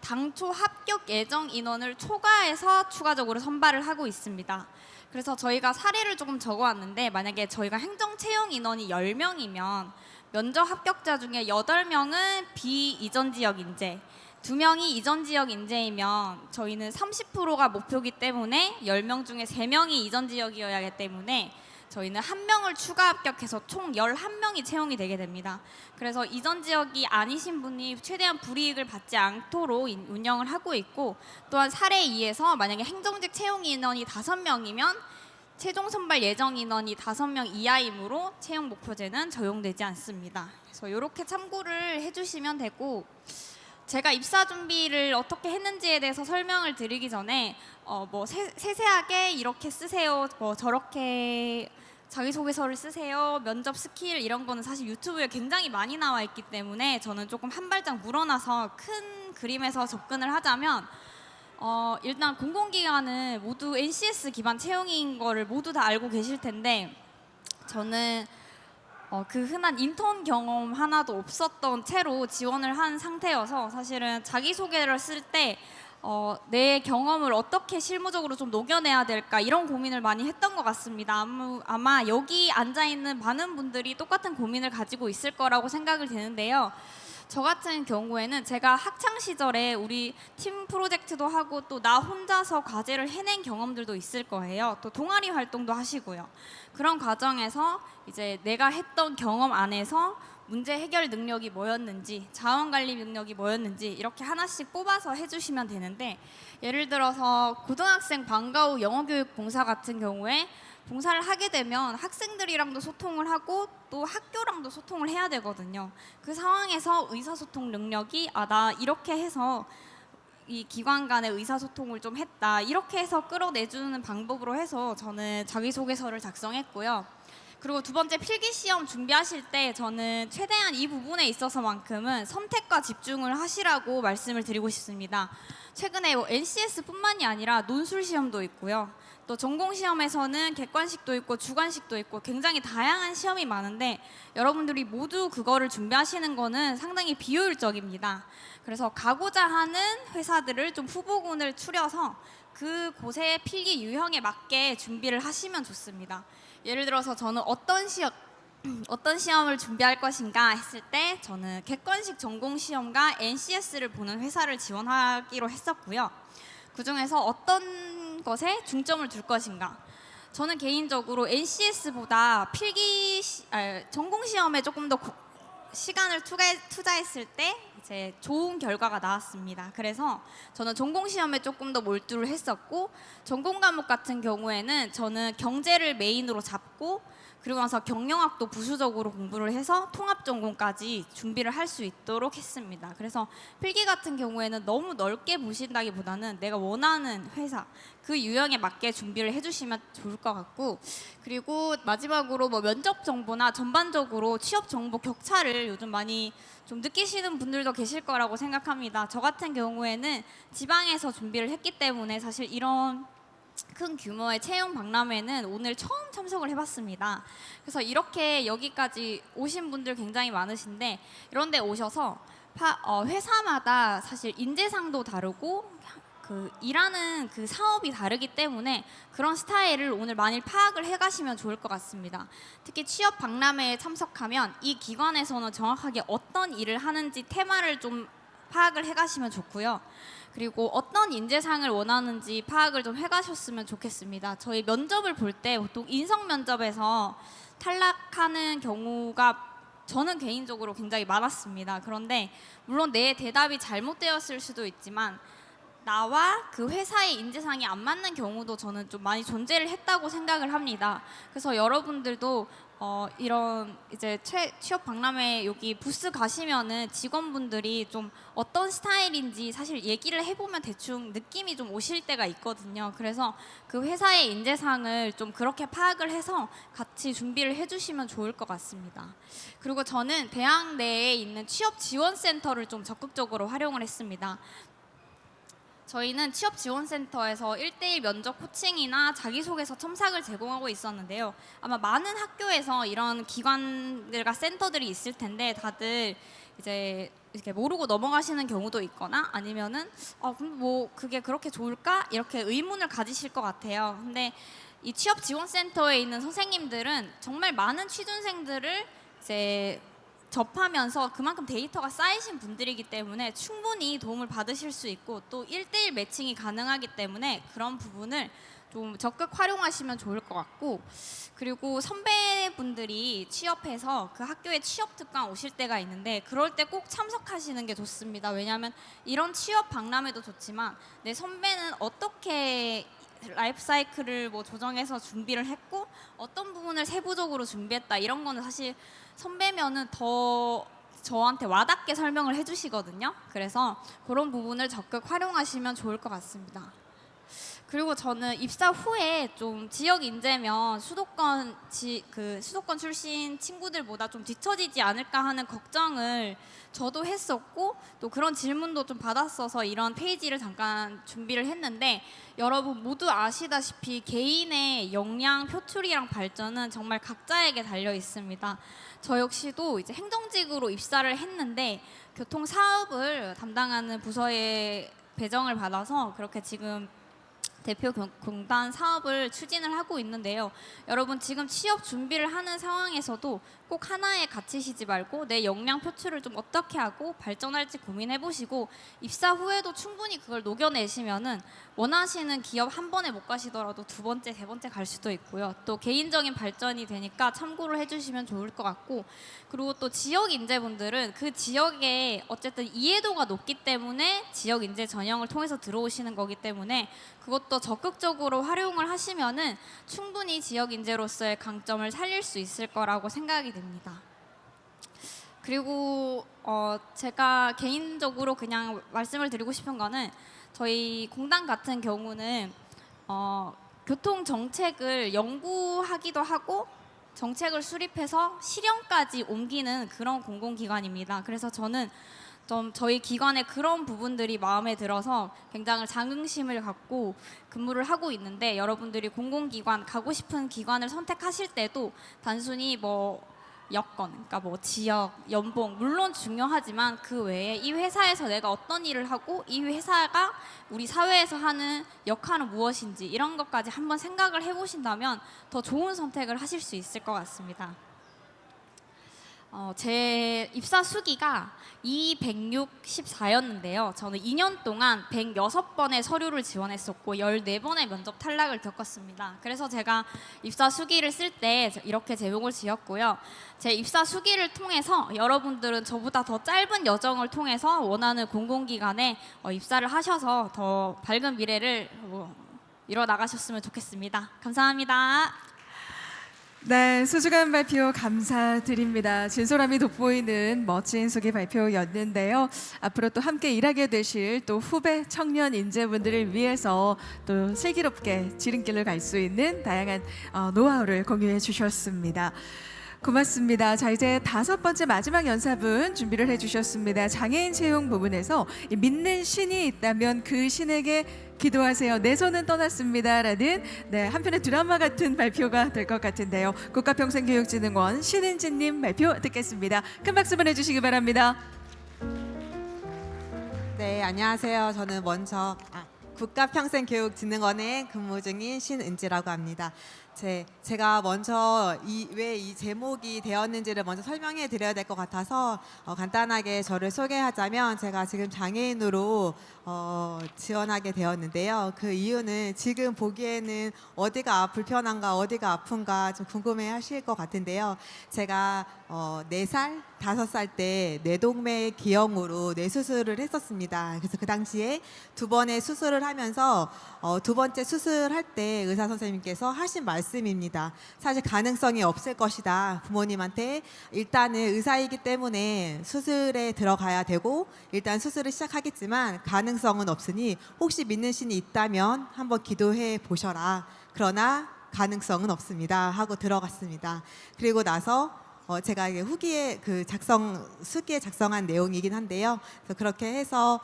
당초 합격 예정 인원을 초과해서 추가적으로 선발을 하고 있습니다. 그래서 저희가 사례를 조금 적어왔는데 만약에 저희가 행정 채용 인원이 10명이면 면접 합격자 중에 8명은 비이전 지역 인재 2명이 이전 지역 인재이면 저희는 30%가 목표이기 때문에 10명 중에 3명이 이전 지역이어야 하기 때문에 저희는 1명을 추가 합격해서 총 11명이 채용이 되게 됩니다. 그래서 이전 지역이 아니신 분이 최대한 불이익을 받지 않도록 운영을 하고 있고 또한 사례 2에서 만약에 행정직 채용 인원이 5명이면 최종 선발 예정 인원이 5명 이하이므로 채용 목표제는 적용되지 않습니다. 그래서 이렇게 참고를 해주시면 되고, 제가 입사 준비를 어떻게 했는지에 대해서 설명을 드리기 전에 뭐 세세하게 이렇게 쓰세요, 뭐 저렇게 자기소개서를 쓰세요, 면접 스킬 이런 거는 사실 유튜브에 굉장히 많이 나와 있기 때문에 저는 조금 한 발짝 물러나서 큰 그림에서 접근을 하자면, 일단 공공기관은 모두 NCS 기반 채용인 거를 모두 다 알고 계실 텐데, 저는 그 흔한 인턴 경험 하나도 없었던 채로 지원을 한 상태여서 사실은 자기소개를 쓸 때 내 경험을 어떻게 실무적으로 좀 녹여내야 될까 이런 고민을 많이 했던 것 같습니다. 아마 여기 앉아있는 많은 분들이 똑같은 고민을 가지고 있을 거라고 생각을 되는데요. 저 같은 경우에는 제가 학창 시절에 우리 팀 프로젝트도 하고 또 나 혼자서 과제를 해낸 경험들도 있을 거예요. 또 동아리 활동도 하시고요. 그런 과정에서 이제 내가 했던 경험 안에서 문제 해결 능력이 뭐였는지, 자원 관리 능력이 뭐였는지 이렇게 하나씩 뽑아서 해주시면 되는데, 예를 들어서 고등학생 방과 후 영어교육 봉사 같은 경우에 봉사를 하게 되면 학생들이랑도 소통을 하고 또 학교랑도 소통을 해야 되거든요. 그 상황에서 의사소통 능력이 나 이렇게 해서 이 기관 간의 의사소통을 좀 했다, 이렇게 해서 끌어내주는 방법으로 해서 저는 자기소개서를 작성했고요. 그리고 두 번째, 필기시험 준비하실 때 저는 최대한 이 부분에 있어서만큼은 선택과 집중을 하시라고 말씀을 드리고 싶습니다. 최근에 NCS뿐만이 아니라 논술시험도 있고요. 또 전공시험에서는 객관식도 있고 주관식도 있고 굉장히 다양한 시험이 많은데, 여러분들이 모두 그거를 준비하시는 거는 상당히 비효율적입니다. 그래서 가고자 하는 회사들을 좀 후보군을 추려서 그곳의 필기 유형에 맞게 준비를 하시면 좋습니다. 예를 들어서 저는 어떤 시험을 준비할 것인가 했을 때 저는 객관식 전공시험과 NCS를 보는 회사를 지원하기로 했었고요. 그중에서 어떤 것에 중점을 둘 것인가, 저는 개인적으로 NCS보다 전공시험에 조금 더 시간을 투자했을 때 이제 좋은 결과가 나왔습니다. 그래서 저는 전공시험에 조금 더 몰두를 했었고, 전공 과목 같은 경우에는 저는 경제를 메인으로 잡고, 그리고 나서 경영학도 부수적으로 공부를 해서 통합 전공까지 준비를 할 수 있도록 했습니다. 그래서 필기 같은 경우에는 너무 넓게 보신다기보다는 내가 원하는 회사 그 유형에 맞게 준비를 해주시면 좋을 것 같고, 그리고 마지막으로 뭐 면접 정보나 전반적으로 취업 정보 격차를 요즘 많이 좀 느끼시는 분들도 계실 거라고 생각합니다. 저 같은 경우에는 지방에서 준비를 했기 때문에 사실 이런 큰 규모의 채용 박람회는 오늘 처음 참석을 해봤습니다. 그래서 이렇게 여기까지 오신 분들 굉장히 많으신데, 이런 데 오셔서 회사마다 사실 인재상도 다르고 그 일하는 그 사업이 다르기 때문에 그런 스타일을 오늘 많이 파악을 해가시면 좋을 것 같습니다. 특히 취업 박람회에 참석하면 이 기관에서는 정확하게 어떤 일을 하는지 테마를 좀 파악을 해가시면 좋고요. 그리고 어떤 인재상을 원하는지 파악을 좀 해가셨으면 좋겠습니다. 저희 면접을 볼 때 보통 인성 면접에서 탈락하는 경우가 저는 개인적으로 굉장히 많았습니다. 그런데 물론 내 대답이 잘못되었을 수도 있지만 나와 그 회사의 인재상이 안 맞는 경우도 저는 좀 많이 존재를 했다고 생각을 합니다. 그래서 여러분들도 이런 이제 취업 박람회 여기 부스 가시면은 직원분들이 좀 어떤 스타일인지 사실 얘기를 해보면 대충 느낌이 좀 오실 때가 있거든요. 그래서 그 회사의 인재상을 좀 그렇게 파악을 해서 같이 준비를 해주시면 좋을 것 같습니다. 그리고 저는 대학 내에 있는 취업 지원센터를 좀 적극적으로 활용을 했습니다. 저희는 취업지원센터에서 1:1 면접 코칭이나 자기소개서 첨삭을 제공하고 있었는데요. 아마 많은 학교에서 이런 기관들과 센터들이 있을 텐데 다들 이제 이렇게 모르고 넘어가시는 경우도 있거나 아니면은 뭐 그게 그렇게 좋을까? 이렇게 의문을 가지실 것 같아요. 근데 이 취업지원센터에 있는 선생님들은 정말 많은 취준생들을 이제 접하면서 그만큼 데이터가 쌓이신 분들이기 때문에 충분히 도움을 받으실 수 있고 또 1:1 매칭이 가능하기 때문에 그런 부분을 좀 적극 활용하시면 좋을 것 같고, 그리고 선배분들이 취업해서 그 학교에 취업 특강 오실 때가 있는데 그럴 때 꼭 참석하시는 게 좋습니다. 왜냐하면 이런 취업 박람회도 좋지만 내 선배는 어떻게 라이프 사이클을 뭐 조정해서 준비를 했고 어떤 부분을 세부적으로 준비했다 이런 거는 사실 선배면은 더 저한테 와닿게 설명을 해주시거든요. 그래서 그런 부분을 적극 활용하시면 좋을 것 같습니다. 그리고 저는 입사 후에 좀 지역 인재면 수도권 수도권 출신 친구들보다 좀 뒤처지지 않을까 하는 걱정을 저도 했었고 또 그런 질문도 좀 받았어서 이런 페이지를 잠깐 준비를 했는데 여러분 모두 아시다시피 개인의 역량 표출이랑 발전은 정말 각자에게 달려 있습니다. 저 역시도 이제 행정직으로 입사를 했는데 교통 사업을 담당하는 부서에 배정을 받아서 그렇게 지금 대표 공단 사업을 추진을 하고 있는데요. 여러분 지금 취업 준비를 하는 상황에서도 꼭 하나에 갇히시지 말고 내 역량 표출을 좀 어떻게 하고 발전할지 고민해 보시고 입사 후에도 충분히 그걸 녹여내시면은 원하시는 기업 한 번에 못 가시더라도 두 번째, 세 번째 갈 수도 있고요. 또 개인적인 발전이 되니까 참고를 해주시면 좋을 것 같고 그리고 또 지역 인재분들은 그 지역에 어쨌든 이해도가 높기 때문에 지역 인재 전형을 통해서 들어오시는 거기 때문에 그것도 적극적으로 활용을 하시면은 충분히 지역 인재로서의 강점을 살릴 수 있을 거라고 생각이 됩니다. 그리고 제가 개인적으로 그냥 말씀을 드리고 싶은 거는 저희 공단 같은 경우는 교통 정책을 연구하기도 하고 정책을 수립해서 실현까지 옮기는 그런 공공기관입니다. 그래서 저는 좀 저희 기관의 그런 부분들이 마음에 들어서 굉장히 자긍심을 갖고 근무를 하고 있는데 여러분들이 공공기관 가고 싶은 기관을 선택하실 때도 단순히 뭐 여건, 그러니까 뭐 지역, 연봉 물론 중요하지만 그 외에 이 회사에서 내가 어떤 일을 하고 이 회사가 우리 사회에서 하는 역할은 무엇인지 이런 것까지 한번 생각을 해보신다면 더 좋은 선택을 하실 수 있을 것 같습니다. 제 입사 수기가 264였는데요. 저는 2년 동안 106번의 서류를 지원했었고 14번의 면접 탈락을 겪었습니다. 그래서 제가 입사 수기를 쓸 때 이렇게 제목을 지었고요. 제 입사 수기를 통해서 여러분들은 저보다 더 짧은 여정을 통해서 원하는 공공기관에 입사를 하셔서 더 밝은 미래를 이뤄 나가셨으면 좋겠습니다. 감사합니다. 네, 소중한 발표 감사드립니다. 진솔함이 돋보이는 멋진 소개 발표였는데요. 앞으로 또 함께 일하게 되실 또 후배 청년 인재분들을 위해서 또 슬기롭게 지름길을 갈 수 있는 다양한 노하우를 공유해 주셨습니다. 고맙습니다. 자, 이제 5번째 마지막 연사분 준비를 해주셨습니다. 장애인 채용 부분에서 믿는 신이 있다면 그 신에게 기도하세요. 내 손은 떠났습니다라는 한편의 드라마 같은 발표가 될 것 같은데요. 국가평생교육진흥원 신은진님 발표 듣겠습니다. 큰 박수 보내주시기 바랍니다. 네, 안녕하세요. 저는 먼저 국가평생교육진흥원에 근무 중인 신은지라고 합니다. 제가 먼저 왜 이 제목이 되었는지를 먼저 설명해 드려야 될 것 같아서 간단하게 저를 소개하자면 제가 지금 장애인으로 지원하게 되었는데요. 그 이유는 지금 보기에는 어디가 불편한가 어디가 아픈가 좀 궁금해 하실 것 같은데요. 제가 4살, 5살 때 뇌동맥 기형으로 뇌수술을 했었습니다. 그래서 그 당시에 2번의 수술을 하면서 2번째 수술할 때 의사 선생님께서 하신 말씀입니다. 사실 가능성이 없을 것이다. 부모님한테 일단은 의사이기 때문에 수술에 들어가야 되고 일단 수술을 시작하겠지만 가능성은 없으니 혹시 믿는 신이 있다면 한번 기도해 보셔라. 그러나 가능성은 없습니다. 하고 들어갔습니다. 그리고 나서 제가 이게 후기에 수기에 작성한 내용이긴 한데요. 그래서 그렇게 해서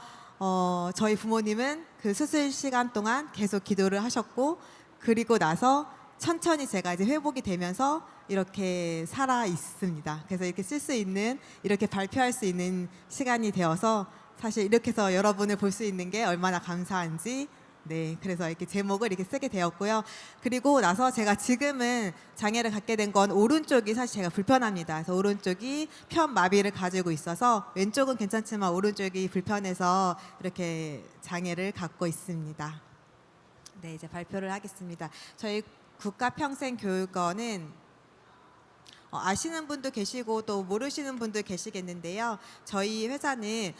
저희 부모님은 그 수술 시간 동안 계속 기도를 하셨고 그리고 나서 천천히 제가 이제 회복이 되면서 이렇게 살아 있습니다. 그래서 이렇게 쓸 수 있는 이렇게 발표할 수 있는 시간이 되어서 사실 이렇게 해서 여러분을 볼 수 있는 게 얼마나 감사한지 그래서 이렇게 제목을 이렇게 쓰게 되었고요. 그리고 나서 제가 지금은 장애를 갖게 된 건 오른쪽이 사실 제가 불편합니다. 그래서 오른쪽이 편마비를 가지고 있어서 왼쪽은 괜찮지만 오른쪽이 불편해서 이렇게 장애를 갖고 있습니다. 네, 이제 발표를 하겠습니다. 저희 국가평생교육원은 아시는 분도 계시고 또 모르시는 분도 계시겠는데요. 저희 회사는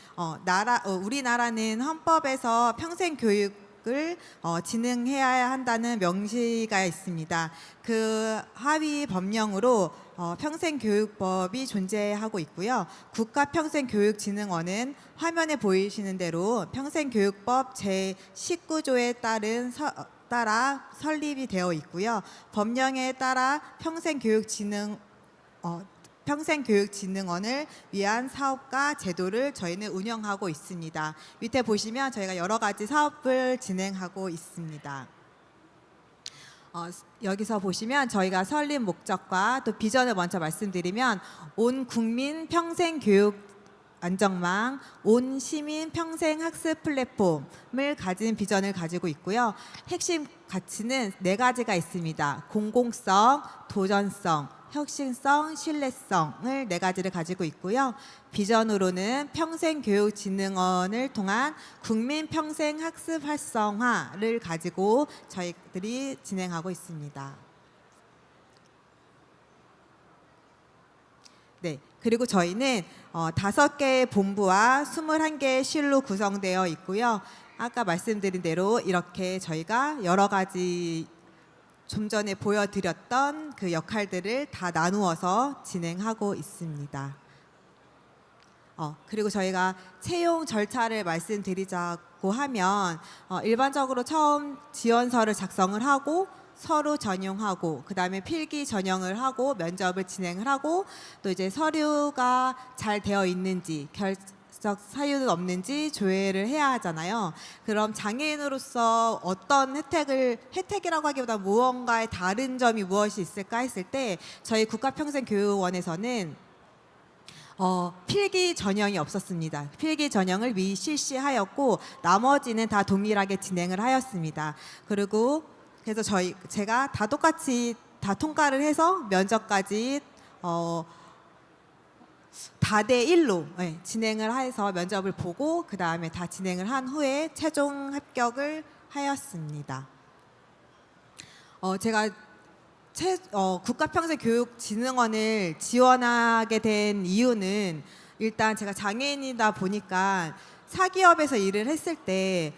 우리나라는 헌법에서 평생교육 교육을 진행해야 한다는 명시가 있습니다. 그 하위 법령으로 평생교육법이 존재하고 있고요. 국가평생교육진흥원은 화면에 보이시는 대로 평생교육법 제19조에 따라 설립이 되어 있고요. 법령에 따라 평생교육진흥원을 위한 사업과 제도를 저희는 운영하고 있습니다. 밑에 보시면 저희가 여러 가지 사업을 진행하고 있습니다. 여기서 보시면 저희가 설립 목적과 또 비전을 먼저 말씀드리면 온 국민 평생 교육 안정망, 온 시민 평생 학습 플랫폼을 가진 비전을 가지고 있고요. 핵심 가치는 4가지가 있습니다. 공공성, 도전성, 혁신성, 신뢰성을 4가지를 가지고 있고요. 비전으로는 평생교육진흥원을 통한 국민 평생 학습 활성화를 가지고 저희들이 진행하고 있습니다. 네, 그리고 저희는 5개의 본부와 21개의 실로 구성되어 있고요. 아까 말씀드린 대로 이렇게 저희가 여러 가지 좀 전에 보여드렸던 그 역할들을 다 나누어서 진행하고 있습니다. 그리고 저희가 채용 절차를 말씀드리자고 하면 일반적으로 처음 지원서를 작성을 하고 서류 전형하고 그다음에 필기 전형을 하고 면접을 진행을 하고 또 이제 서류가 잘 되어 있는지 결석 사유는 없는지 조회를 해야 하잖아요. 그럼 장애인으로서 어떤 혜택이라고 하기보다 무언가의 다른 점이 무엇이 있을까 했을 때 저희 국가평생교육원에서는 필기 전형이 없었습니다. 필기 전형을 미리 실시하였고 나머지는 다 동일하게 진행을 하였습니다. 그래서 제가 다 똑같이 다 통과를 해서 면접까지 다대 1로 진행을 해서 면접을 보고 그 다음에 다 진행을 한 후에 최종 합격을 하였습니다. 제가 국가평생교육진흥원을 지원하게 된 이유는 일단 제가 장애인이다 보니까 사기업에서 일을 했을 때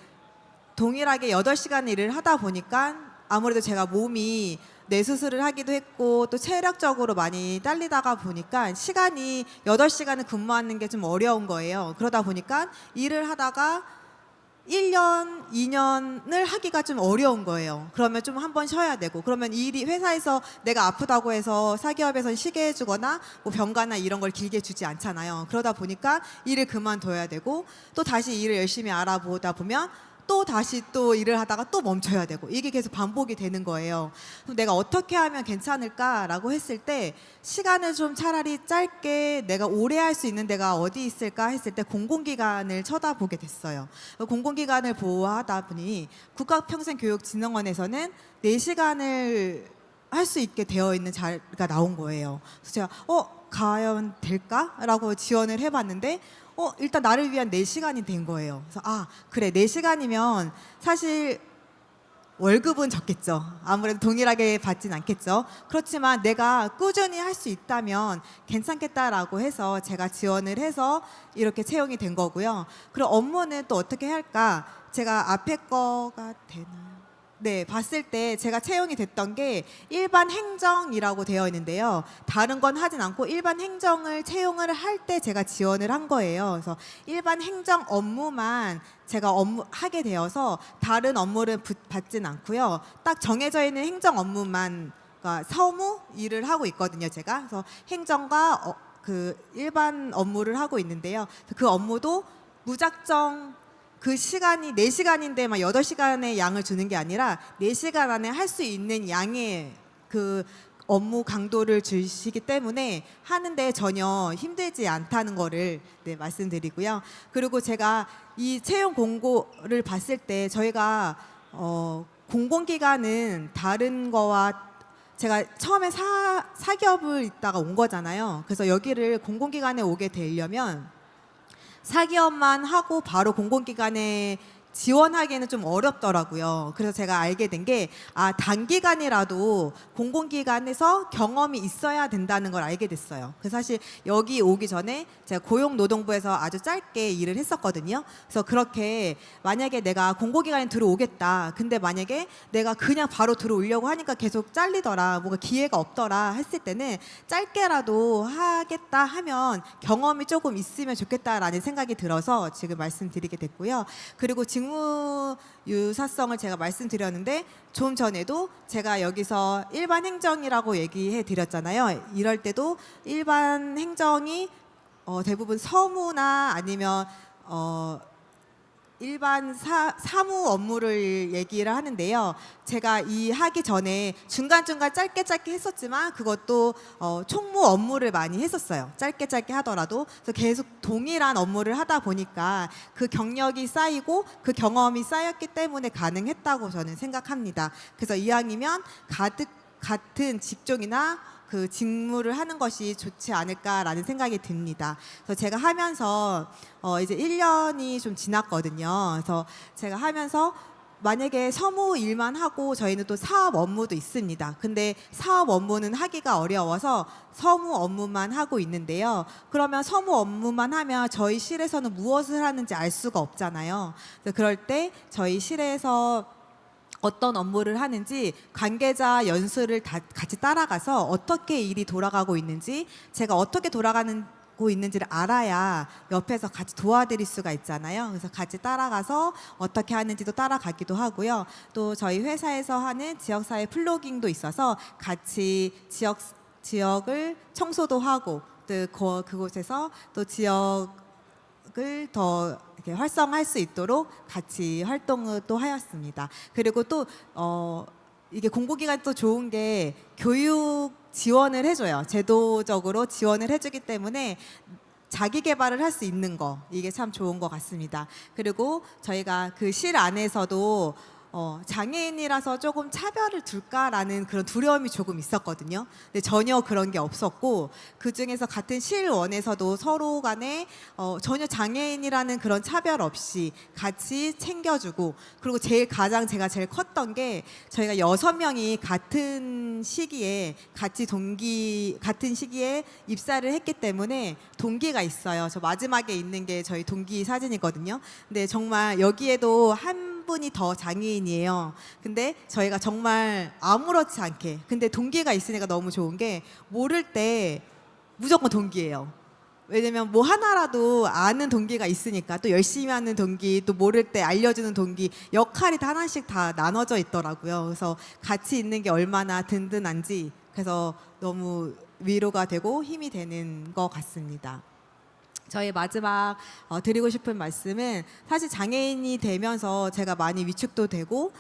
동일하게 8시간 일을 하다 보니까 아무래도 제가 몸이 뇌수술을 하기도 했고 또 체력적으로 많이 딸리다가 보니까 시간이 8시간을 근무하는 게 좀 어려운 거예요. 그러다 보니까 일을 하다가 1년, 2년을 하기가 좀 어려운 거예요. 그러면 좀 한번 쉬어야 되고 그러면 일이 회사에서 내가 아프다고 해서 사기업에서 쉬게 해주거나 뭐 병가나 이런 걸 길게 주지 않잖아요. 그러다 보니까 일을 그만둬야 되고 또 다시 일을 열심히 알아보다 보면 또 다시 또 일을 하다가 또 멈춰야 되고 이게 계속 반복이 되는 거예요. 그럼 내가 어떻게 하면 괜찮을까라고 했을 때 시간을 좀 차라리 짧게 내가 오래 할 수 있는 데가 어디 있을까 했을 때 공공기관을 쳐다보게 됐어요. 공공기관을 보호하다 보니 국가평생교육진흥원에서는 4시간을 할 수 있게 되어 있는 자리가 나온 거예요. 그래서 제가 과연 될까라고 지원을 해봤는데 일단 나를 위한 4시간이 된 거예요. 그래서 그래 4시간이면 사실 월급은 적겠죠. 아무래도 동일하게 받진 않겠죠. 그렇지만 내가 꾸준히 할 수 있다면 괜찮겠다라고 해서 제가 지원을 해서 이렇게 채용이 된 거고요. 그리고 업무는 또 어떻게 할까? 제가 앞에 거가 되나요? 네, 봤을 때 제가 채용이 됐던 게 일반 행정이라고 되어 있는데요. 다른 건 하진 않고 일반 행정을 채용을 할 때 제가 지원을 한 거예요. 그래서 일반 행정 업무만 제가 하게 되어서 다른 업무를 받진 않고요. 딱 정해져 있는 행정 업무만 그러니까 서무 일을 하고 있거든요, 제가. 그래서 행정과 그 일반 업무를 하고 있는데요. 그 업무도 무작정 그 시간이 4시간인데 막 8시간의 양을 주는 게 아니라 4시간 안에 할 수 있는 양의 그 업무 강도를 주시기 때문에 하는데 전혀 힘들지 않다는 거를 말씀드리고요. 그리고 제가 이 채용 공고를 봤을 때 저희가 공공기관은 다른 거와 제가 처음에 사기업을 있다가 온 거잖아요. 그래서 여기를 공공기관에 오게 되려면 사기업만 하고 바로 공공기관에 지원하기에는 좀 어렵더라고요. 그래서 제가 알게 된 게 단기간이라도 공공기관에서 경험이 있어야 된다는 걸 알게 됐어요. 그래서 사실 여기 오기 전에 제가 고용노동부에서 아주 짧게 일을 했었거든요. 그래서 그렇게 만약에 내가 공공기관에 들어오겠다. 근데 만약에 내가 그냥 바로 들어오려고 하니까 계속 잘리더라. 뭔가 기회가 없더라 했을 때는 짧게라도 하겠다 하면 경험이 조금 있으면 좋겠다라는 생각이 들어서 지금 말씀드리게 됐고요. 그리고 직무 유사성을 제가 말씀드렸는데 좀 전에도 제가 여기서 일반 행정이라고 얘기해 드렸잖아요. 이럴 때도 일반 행정이 대부분 서무나 아니면 일반 사무 업무를 얘기를 하는데요. 제가 이 하기 전에 중간중간 짧게 했었지만 그것도 총무 업무를 많이 했었어요. 짧게 하더라도. 그래서 계속 동일한 업무를 하다 보니까 그 경력이 쌓이고 그 경험이 쌓였기 때문에 가능했다고 저는 생각합니다. 그래서 이왕이면 같은 직종이나 그 직무를 하는 것이 좋지 않을까라는 생각이 듭니다. 그래서 제가 하면서 이제 1년이 좀 지났거든요. 그래서 제가 하면서 만약에 서무 일만 하고 저희는 또 사업 업무도 있습니다. 근데 사업 업무는 하기가 어려워서 서무 업무만 하고 있는데요. 그러면 서무 업무만 하면 저희 실에서는 무엇을 하는지 알 수가 없잖아요. 그래서 그럴 때 저희 실에서 어떤 업무를 하는지 관계자 연수를 같이 따라가서 어떻게 일이 돌아가고 있는지 제가 어떻게 돌아가고 있는지를 알아야 옆에서 같이 도와드릴 수가 있잖아요. 그래서 같이 따라가서 어떻게 하는지도 따라가기도 하고요. 또 저희 회사에서 하는 지역사회 플로깅도 있어서 같이 지역을 청소도 하고 또 그곳에서 또 지역을 더 이렇게 활성화할 수 있도록 같이 활동을 또 하였습니다. 그리고 또 이게 공공기관 또 좋은 게 교육 지원을 해줘요. 제도적으로 지원을 해주기 때문에 자기 개발을 할 수 있는 거 이게 참 좋은 것 같습니다. 그리고 저희가 그 실 안에서도 장애인이라서 조금 차별을 둘까라는 그런 두려움이 조금 있었거든요. 근데 전혀 그런 게 없었고 그 중에서 같은 실원에서도 서로 간에 전혀 장애인이라는 그런 차별 없이 같이 챙겨주고 그리고 가장 제가 제일 컸던 게 저희가 6명이 같은 시기에 같은 시기에 입사를 했기 때문에 동기가 있어요. 저 마지막에 있는 게 저희 동기 사진이거든요. 근데 정말 여기에도 한 분이 더 장애인이에요. 근데 저희가 정말 아무렇지 않게 근데 동기가 있으니까 너무 좋은 게 모를 때 무조건 동기예요. 왜냐면 뭐 하나라도 아는 동기가 있으니까 또 열심히 하는 동기 또 모를 때 알려주는 동기 역할이 다 하나씩 다 나눠져 있더라고요. 그래서 같이 있는 게 얼마나 든든한지 그래서 너무 위로가 되고 힘이 되는 것 같습니다. 저희 마지막 드리고 싶은 말씀은 사실 장애인이 되면서 제가 많이 위축도 되고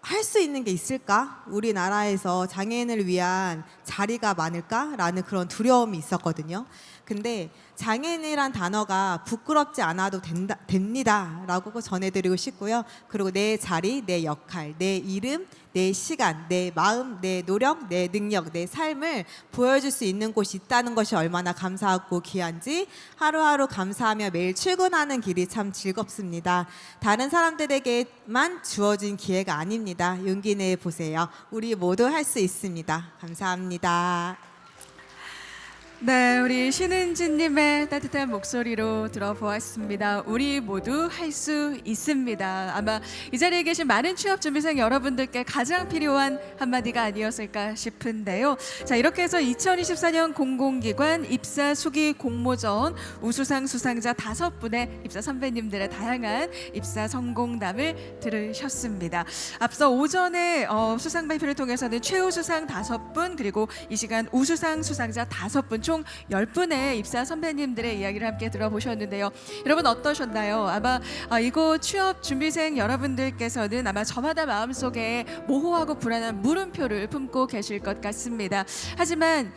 할 수 있는 게 있을까? 우리나라에서 장애인을 위한 자리가 많을까라는 그런 두려움이 있었거든요. 근데 장애인이란 단어가 부끄럽지 않아도 됩니다라고 전해드리고 싶고요. 그리고 내 자리, 내 역할, 내 이름, 내 시간, 내 마음, 내 노력, 내 능력, 내 삶을 보여줄 수 있는 곳이 있다는 것이 얼마나 감사하고 귀한지 하루하루 감사하며 매일 출근하는 길이 참 즐겁습니다. 다른 사람들에게만 주어진 기회가 아닙니다. 용기 내 보세요. 우리 모두 할 수 있습니다. 감사합니다. 네, 우리 신은진님의 따뜻한 목소리로 들어보았습니다. 우리 모두 할 수 있습니다. 아마 이 자리에 계신 많은 취업준비생 여러분들께 가장 필요한 한마디가 아니었을까 싶은데요. 자, 이렇게 해서 2024년 공공기관 입사 수기 공모전 우수상 수상자 5분의 입사 선배님들의 다양한 입사 성공담을 들으셨습니다. 앞서 오전에 수상 발표를 통해서는 최우수상 5분 그리고 이 시간 우수상 수상자 5분 총 10분의 입사 선배님들의 이야기를 함께 들어보셨는데요. 여러분 어떠셨나요? 아마 이곳 취업 준비생 여러분들께서는 아마 저마다 마음속에 모호하고 불안한 물음표를 품고 계실 것 같습니다. 하지만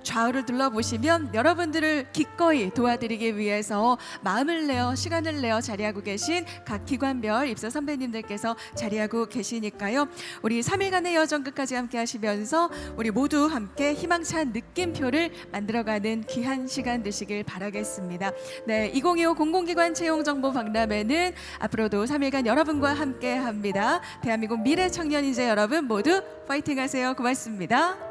좌우를 둘러보시면 여러분들을 기꺼이 도와드리기 위해서 마음을 내어 시간을 내어 자리하고 계신 각 기관별 입사 선배님들께서 자리하고 계시니까요. 우리 3일간의 여정 끝까지 함께 하시면서 우리 모두 함께 희망찬 느낌표를 만들어가는 귀한 시간 되시길 바라겠습니다. 네, 2025 공공기관 채용정보 박람회는 앞으로도 3일간 여러분과 함께 합니다. 대한민국 미래 청년 인재 여러분 모두 파이팅 하세요. 고맙습니다.